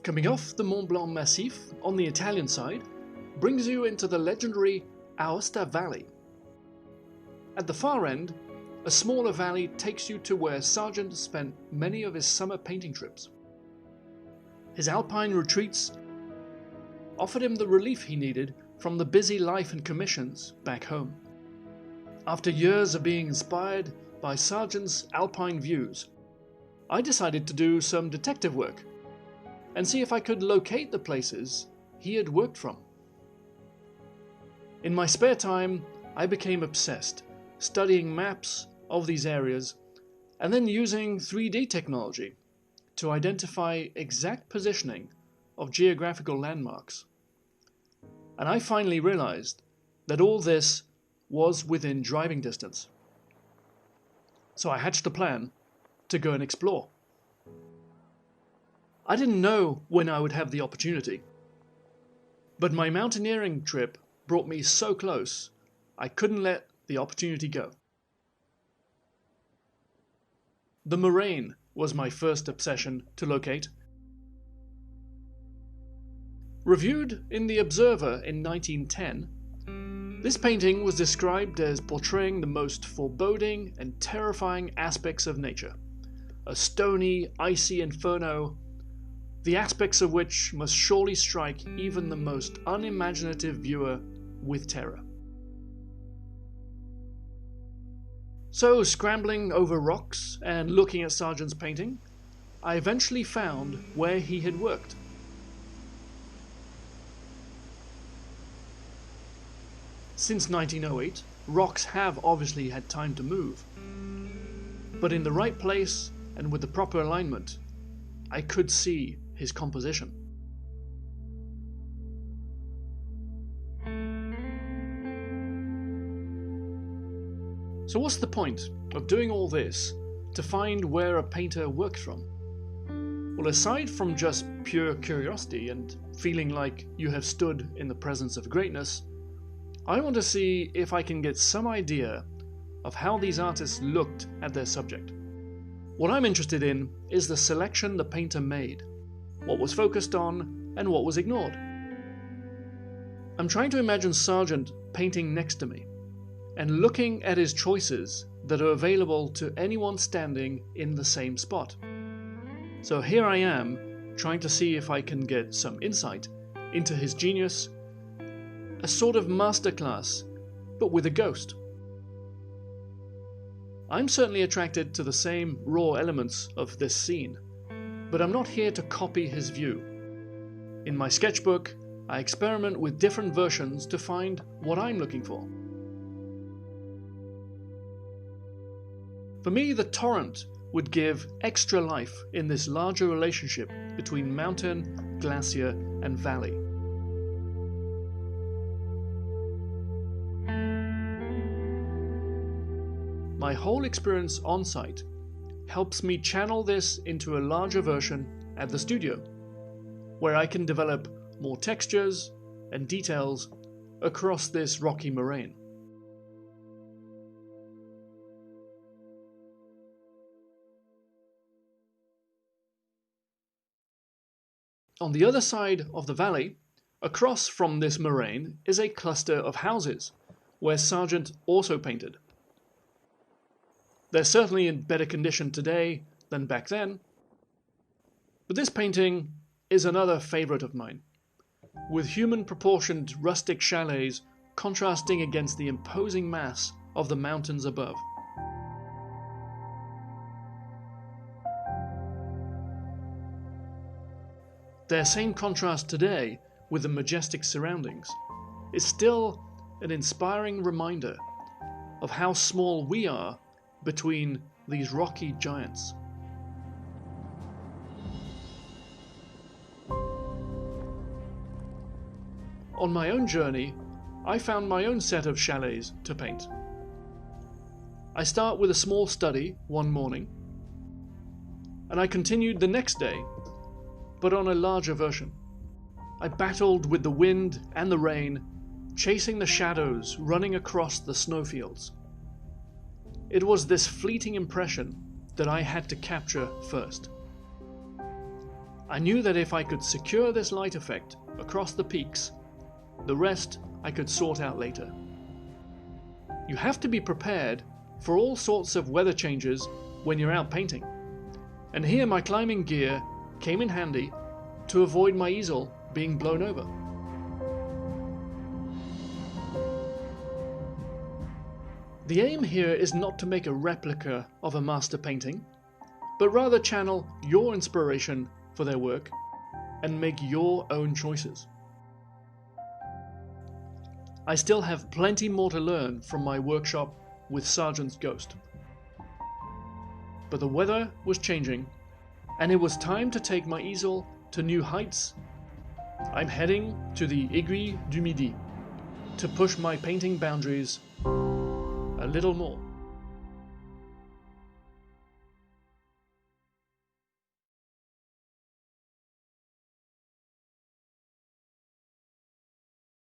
Coming off the Mont Blanc Massif on the Italian side brings you into the legendary Aosta Valley. At the far end, a smaller valley takes you to where Sargent spent many of his summer painting trips. His alpine retreats offered him the relief he needed from the busy life and commissions back home. After years of being inspired by Sargent's alpine views, I decided to do some detective work and see if I could locate the places he had worked from. In my spare time, I became obsessed, studying maps of these areas and then using 3D technology to identify exact positioning of geographical landmarks. And I finally realized that all this was within driving distance. So I hatched a plan to go and explore. I didn't know when I would have the opportunity, but my mountaineering trip brought me so close, I couldn't let the opportunity go. The moraine was my first obsession to locate. Reviewed in The Observer in 1910, this painting was described as portraying the most foreboding and terrifying aspects of nature, a stony, icy inferno, the aspects of which must surely strike even the most unimaginative viewer with terror. So, scrambling over rocks and looking at Sargent's painting, I eventually found where he had worked. Since 1908, rocks have obviously had time to move, but in the right place and with the proper alignment, I could see his composition. So what's the point of doing all this to find where a painter works from? Well, aside from just pure curiosity and feeling like you have stood in the presence of greatness, I want to see if I can get some idea of how these artists looked at their subject. What I'm interested in is the selection the painter made, what was focused on and what was ignored. I'm trying to imagine Sargent painting next to me and looking at his choices that are available to anyone standing in the same spot. So here I am, trying to see if I can get some insight into his genius, a sort of masterclass, but with a ghost. I'm certainly attracted to the same raw elements of this scene, but I'm not here to copy his view. In my sketchbook, I experiment with different versions to find what I'm looking for. For me, the torrent would give extra life in this larger relationship between mountain, glacier, and valley. My whole experience on site helps me channel this into a larger version at the studio, where I can develop more textures and details across this rocky moraine. On the other side of the valley, across from this moraine, is a cluster of houses, where Sargent also painted. They're certainly in better condition today than back then, but this painting is another favorite of mine, with human-proportioned rustic chalets contrasting against the imposing mass of the mountains above. Their same contrast today with the majestic surroundings is still an inspiring reminder of how small we are between these rocky giants. On my own journey, I found my own set of chalets to paint. I start with a small study one morning, and I continued the next day, but on a larger version. I battled with the wind and the rain, chasing the shadows running across the snowfields. It was this fleeting impression that I had to capture first. I knew that if I could secure this light effect across the peaks, the rest I could sort out later. You have to be prepared for all sorts of weather changes when you're out painting, and here my climbing gear came in handy to avoid my easel being blown over. The aim here is not to make a replica of a master painting, but rather channel your inspiration for their work and make your own choices. I still have plenty more to learn from my workshop with Sargent's Ghost. But the weather was changing, and it was time to take my easel to new heights. I'm heading to the Aiguille du Midi to push my painting boundaries a little more.